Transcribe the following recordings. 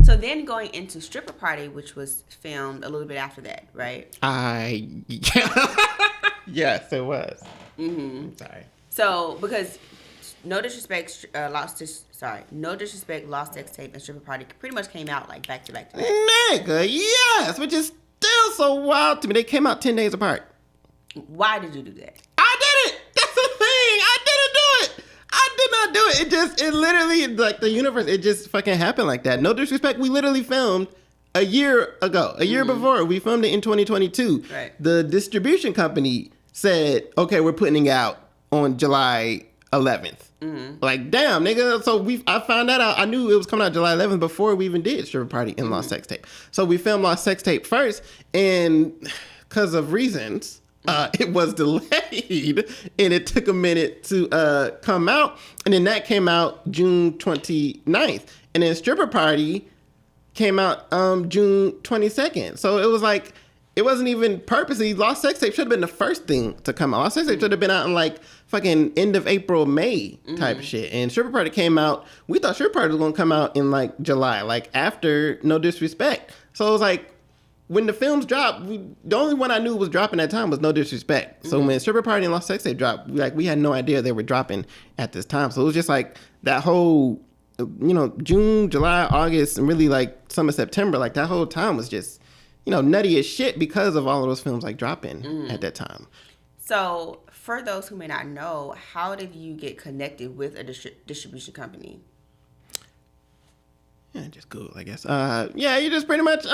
So then going into Stripper Party, which was filmed a little bit after that, right? Yes, it was. Mm-hmm. Sorry. So because no disrespect, no disrespect, Lost Sex Tape and Stripper Party pretty much came out like back to back to back. Nigga, yes, which is still so wild to me. They came out 10 days apart. Why did you do that? I did it. That's the thing. I didn't do it. I did not do it. It literally, like the universe, it just fucking happened like that. No disrespect. We literally filmed a year ago, a year before. We filmed it in 2022. Right. The distribution company said, okay, we're putting it out on July 11th. Like, damn, nigga. So I found that out. I knew it was coming out July 11th before we even did Stripper Party and Lost Sex Tape. So we filmed Lost Sex Tape first, and because of reasons, it was delayed, and it took a minute to come out. And then that came out June 29th. And then Stripper Party came out June 22nd. So it was like, it wasn't even purposely. Lost Sex Tape should have been the first thing to come out. Lost Sex Tape should have been out in like fucking end of April, May type shit. And Stripper Party came out, we thought Stripper Party was going to come out in like July, like after No Disrespect. So it was like, when the films dropped, the only one I knew was dropping at that time was No Disrespect. So when Stripper Party and Lost Sex Tape dropped, we had no idea they were dropping at this time. So it was just like that whole, June, July, August, and really like summer, September, like that whole time was just, nutty as shit because of all of those films like dropping at that time. So for those who may not know, how did you get connected with a distribution company? Yeah, just Google, I guess. You just pretty much,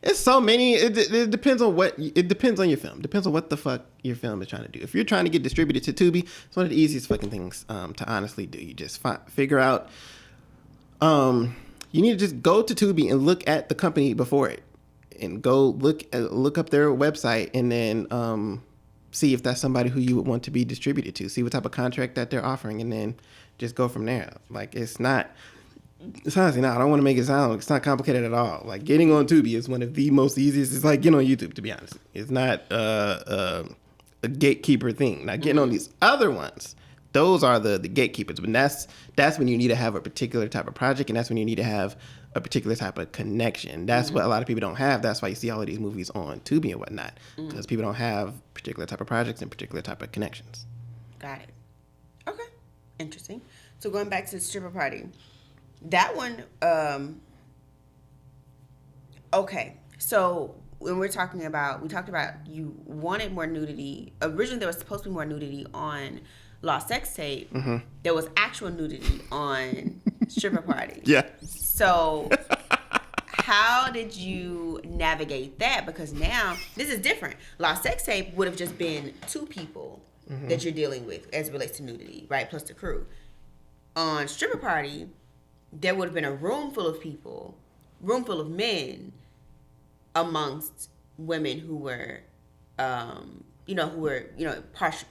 it's so many. It depends on it depends on your film. Depends on what the fuck your film is trying to do. If you're trying to get distributed to Tubi, it's one of the easiest fucking things to honestly do. You just figure out, you need to just go to Tubi and look at the company before it. And go look up their website, and then see if that's somebody who you would want to be distributed to. See what type of contract that they're offering, and then just go from there. Like, it's honestly not. I don't want to make it sound like it's not complicated at all. Like, getting on Tubi is one of the most easiest. It's like getting on YouTube, to be honest. It's not a gatekeeper thing. Now, getting on these other ones, those are the gatekeepers. But that's when you need to have a particular type of project, and that's when you need to have a particular type of connection. That's what a lot of people don't have. That's why you see all of these movies on Tubi and whatnot, because people don't have particular type of projects and particular type of connections. Got it. Okay. Interesting. So going back to the Stripper Party, that one, okay. So when we talked about you wanted more nudity. Originally, there was supposed to be more nudity on Lost Sex Tape. There was actual nudity on Stripper Party. Yeah. So how did you navigate that? Because now this is different. Lost Sex Tape would have just been two people that you're dealing with as it relates to nudity, right? Plus the crew. On Stripper Party, there would have been a room full of people, room full of men, amongst women who were,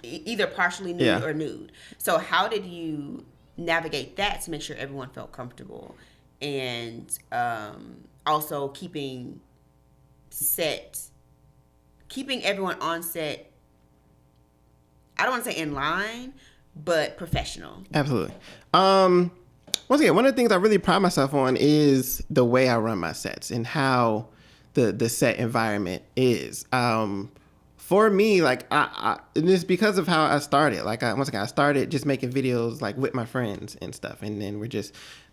either partially nude or nude. So how did you navigate that to make sure everyone felt comfortable, and also keeping everyone on set, I don't want to say in line, but professional? Absolutely. Once again, one of the things I really pride myself on is the way I run my sets and how the set environment is. For me, like, and it's because of how I started. Like, I started just making videos like with my friends and stuff, and then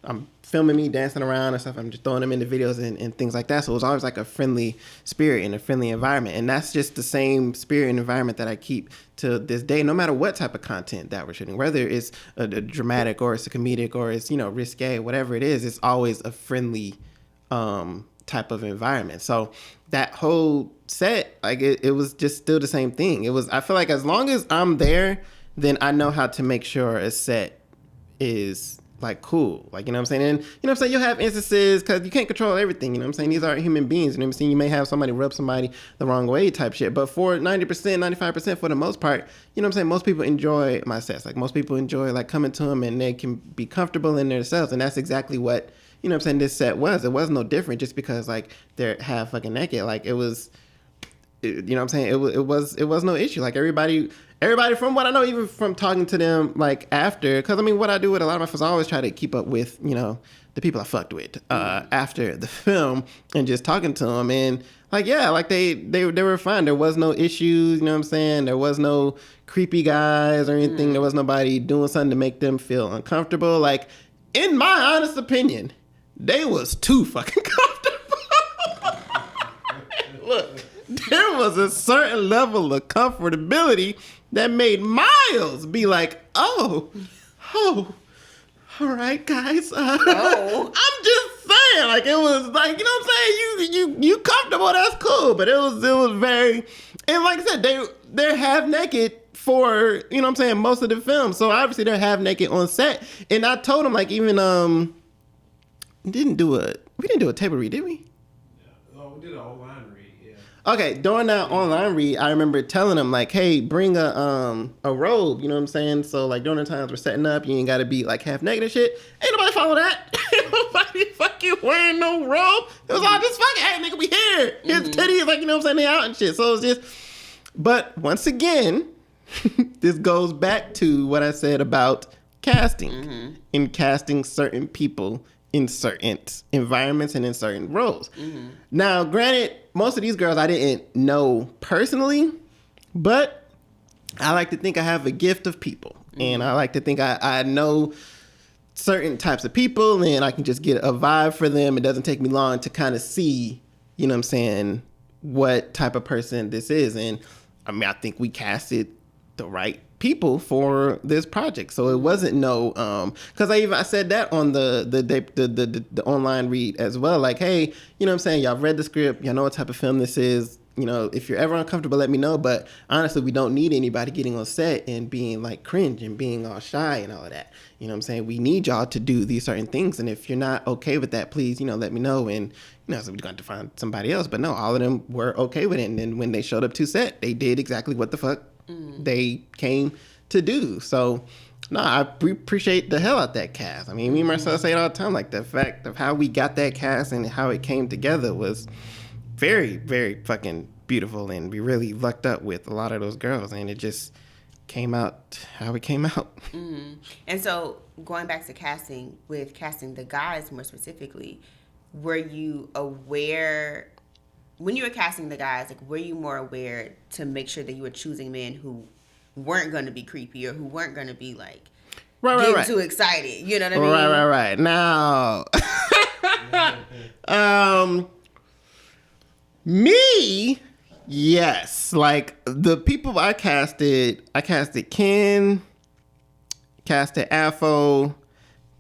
I'm filming me dancing around and stuff. I'm just throwing them into videos and things like that. So it was always like a friendly spirit and a friendly environment, and that's just the same spirit and environment that I keep to this day, no matter what type of content that we're shooting, whether it's a dramatic or it's a comedic or it's risque, whatever it is. It's always a friendly type of environment. So that whole set, like, it was just still the same thing. I feel like as long as I'm there, then I know how to make sure a set is like cool. Like, you know what I'm saying? And what I'm saying, you'll have instances, because you can't control everything, what I'm saying? These aren't human beings, what I'm saying? You may have somebody rub somebody the wrong way type shit, but for 90%, 95% for the most part, what I'm saying, most people enjoy my sets. Like, most people enjoy like coming to them and they can be comfortable in themselves, and that's exactly what what I'm saying, this set was. It was no different just because like they're half fucking naked. Like, it was you know what I'm saying? It was no issue. Like everybody from what I know, even from talking to them like after, because I mean, what I do with a lot of my friends, I always try to keep up with, you know, the people I fucked with after the film and just talking to them, and like, yeah, like they were fine. There was no issues, you know what I'm saying? There was no creepy guys or anything. There was nobody doing something to make them feel uncomfortable. Like, in my honest opinion, they was too fucking comfortable. Look, there was a certain level of comfortability that made Miles be like, oh, all right, guys. I'm just saying, like, it was like, you know what I'm saying? You comfortable, that's cool. But it was very, and like I said, they're half naked for, you know what I'm saying, most of the film. So obviously they're half naked on set. And I told them, like, even we didn't do a table read, did we? Yeah. Oh, we did an online read, yeah. Okay, during that online read, I remember telling them, like, hey, bring a robe, you know what I'm saying? So, like, during the times we're setting up, you ain't got to be, like, half naked and shit. Ain't nobody follow that. Ain't nobody fucking wearing no robe. It was all just fucking, hey, nigga, we here. His titties, like, you know what I'm saying, they out and shit. So, it was just, but once again, this goes back to what I said about casting. In casting certain people in certain environments and in certain roles. Now, granted, most of these girls I didn't know personally, but I like to think I have a gift of people. And I like to think I know certain types of people, and I can just get a vibe for them. It doesn't take me long to kind of see, you know what I'm saying, what type of person this is. And I mean, I think we casted the right people for this project, so it wasn't no because I said that on the online read as well, like, hey, you know what I'm saying, y'all read the script, y'all know what type of film this is, you know, if you're ever uncomfortable, let me know, but honestly, we don't need anybody getting on set and being like cringe and being all shy and all of that, you know what I'm saying, we need y'all to do these certain things, and if you're not okay with that, please, you know, let me know, and you know, so we're going to find somebody else. But no, all of them were okay with it, and then when they showed up to set, they did exactly what the fuck they came to do. So no, I appreciate the hell out that cast. I mean, me and Marcel say it all the time, like the fact of how we got that cast and how it came together was very, very fucking beautiful, and we really lucked up with a lot of those girls, and it just came out how it came out. And so going back to casting the guys more specifically, were you aware when you were casting the guys, like, were you more aware to make sure that you were choosing men who weren't going to be creepy or who weren't going to be like getting too excited? You know what I mean? Right. Now, me, yes. Like, the people I casted Ken, casted Afo,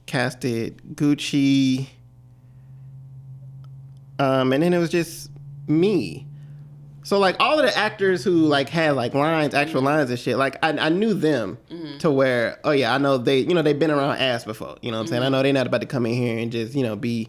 casted Gucci, and then it was just me. So, like, all of the actors who, like, had, like, lines, actual lines and shit, like, I knew them to where, oh, yeah, I know they, you know, they've been around ass before. You know what I'm saying? I know they're not about to come in here and just, you know, be,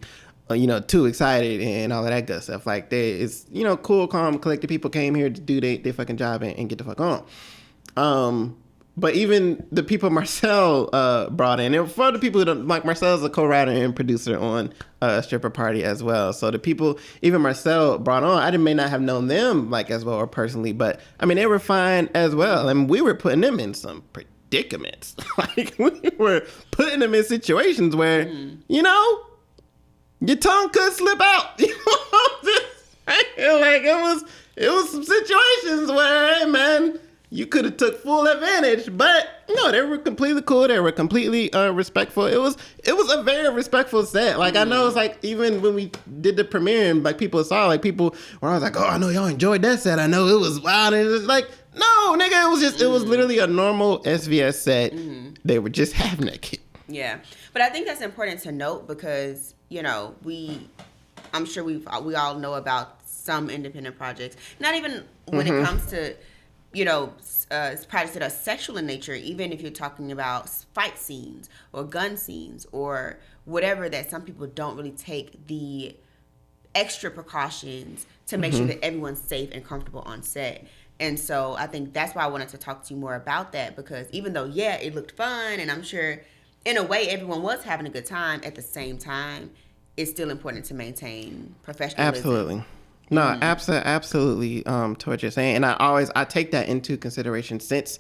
you know, too excited and all of that good stuff. Like, it's, you know, cool, calm, collected people came here to do their fucking job and get the fuck on. But even the people Marcel brought in, and for the people who don't, like, Marcel's a co-writer and producer on Stripper Party as well. So the people even Marcel brought on, I may not have known them like as well or personally, but I mean, they were fine as well. And we were putting them in some predicaments. Like, we were putting them in situations where, you know, your tongue could slip out. You know what I'm just saying? Like, it was some situations where, hey, man, you could have took full advantage, but no, they were completely cool. They were completely respectful. It was a very respectful set. Like, I know it's like, even when we did the premiere and like people saw, like, people were always like, oh, I know y'all enjoyed that set. I know it was wild. And it's like, no, nigga, it was just, it was literally a normal SVS set. They were just half naked. Yeah. But I think that's important to note because, you know, I'm sure we all know about some independent projects. Not even when it comes to, you know, projects that are sexual in nature, even if you're talking about fight scenes or gun scenes or whatever, that some people don't really take the extra precautions to make sure that everyone's safe and comfortable on set. And so I think that's why I wanted to talk to you more about that, because even though, yeah, it looked fun, and I'm sure in a way everyone was having a good time, at the same time, it's still important to maintain professionalism. Absolutely. No, absolutely. To what you're saying, and I take that into consideration since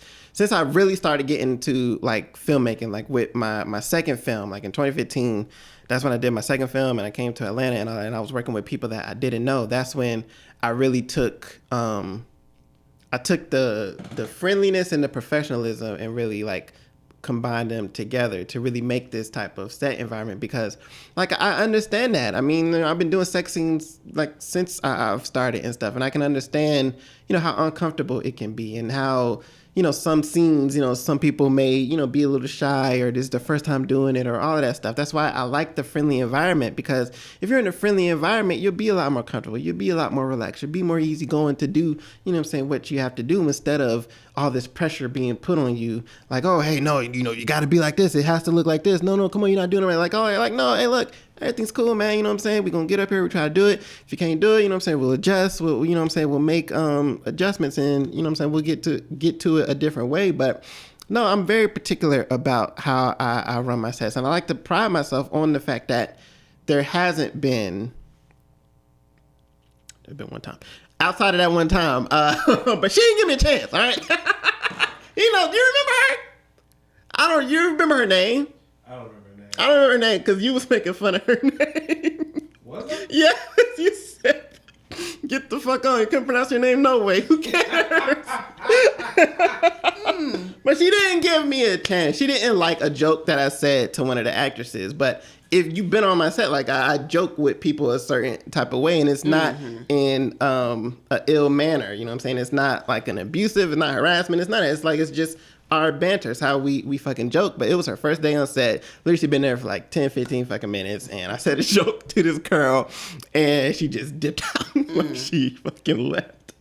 I really started getting into like filmmaking, like with my second film, like in 2015. That's when I did my second film, and I came to Atlanta, and I was working with people that I didn't know. That's when I really took the friendliness and the professionalism and really like combine them together to really make this type of set environment, because like I understand that. I mean, I've been doing sex scenes like since I've started and stuff, and I can understand, how uncomfortable it can be, and how, some scenes, some people may, be a little shy, or this is the first time doing it, or all of that stuff. That's why I like the friendly environment, because if you're in a friendly environment, you'll be a lot more comfortable. You'll be a lot more relaxed. You'll be more easygoing to do, what you have to do, instead of all this pressure being put on you. Like, oh, hey, no, you got to be like this. It has to look like this. No, come on, you're not doing it right. Like, oh, like, no, hey, look, everything's cool, man. We're going to get up here. We try to do it. If you can't do it, we'll adjust. We'll, we'll make adjustments, and, we'll get to it a different way. But no, I'm very particular about how I run my sets. And I like to pride myself on the fact that there hasn't been, there's been one time. Outside of that one time, but she didn't give me a chance, all right? Do you remember her? You remember her name? I don't remember her name. I don't remember her name because you was making fun of her name. Was I? Yes, you said, get the fuck on. You couldn't pronounce your name no way. Who cares? But she didn't give me a chance. She didn't like a joke that I said to one of the actresses. But if you've been on my set, like I joke with people a certain type of way, and it's not in an ill manner. You know what I'm saying? It's not like an abusive, it's not harassment, it's not. It's like, it's just our banter. It's how we fucking joke. But it was her first day on set. Literally, she'd been there for like 10, 15 fucking minutes, and I said a joke to this girl, and she just dipped out when she fucking left.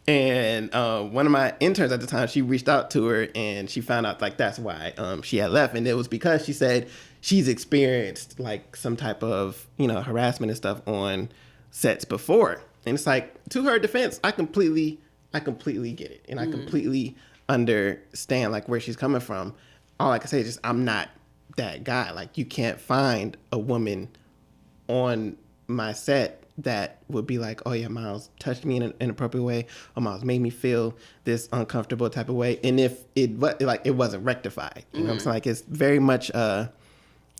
And one of my interns at the time, she reached out to her, and she found out like that's why she had left, and it was because she said she's experienced like some type of harassment and stuff on sets before. And it's like, to her defense, I completely get it, and I completely understand like where she's coming from. All I can say is just, I'm not that guy. Like, you can't find a woman on my set that would be like, oh yeah, Miles touched me in an inappropriate way, or Miles made me feel this uncomfortable type of way, and if it wasn't rectified. You know what I'm saying? Like, it's very much like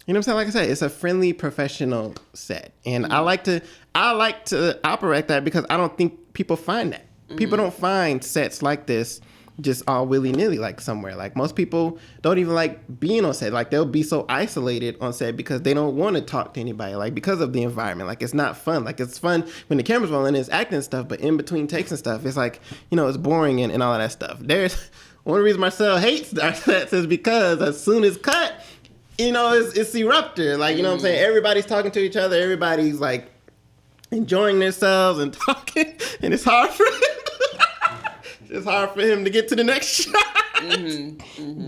I said, it's a friendly professional set, and I like to operate that, because I don't think people find that. People don't find sets like this just all willy-nilly, like somewhere. Like, most people don't even like being on set. Like, they'll be so isolated on set because they don't want to talk to anybody, like, because of the environment. Like, it's not fun. Like, it's fun when the camera's rolling and it's acting and stuff, but in between takes and stuff, it's like, it's boring and all of that stuff. There's one reason Marcel hates our sets is because as soon as cut, it's erupted. Like, what I'm saying? Everybody's talking to each other. Everybody's like enjoying themselves and talking, and it's hard for him. It's hard for him to get to the next shot.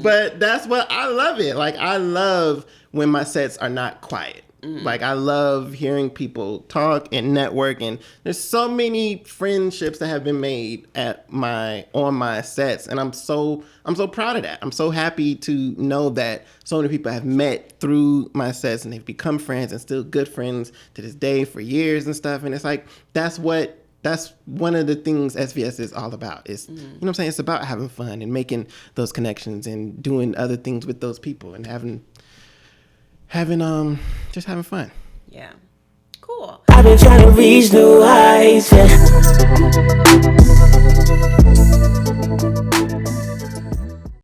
But that's what I love it. Like, I love when my sets are not quiet. Like, I love hearing people talk and network, and there's so many friendships that have been made on my sets, and I'm so proud of that. I'm so happy to know that so many people have met through my sets, and they've become friends and still good friends to this day for years and stuff. And it's like, that's one of the things SVS is all about. Is you know what I'm saying? It's about having fun and making those connections and doing other things with those people and having just having fun. Yeah. Cool. I've been trying to reach new heights. Yeah.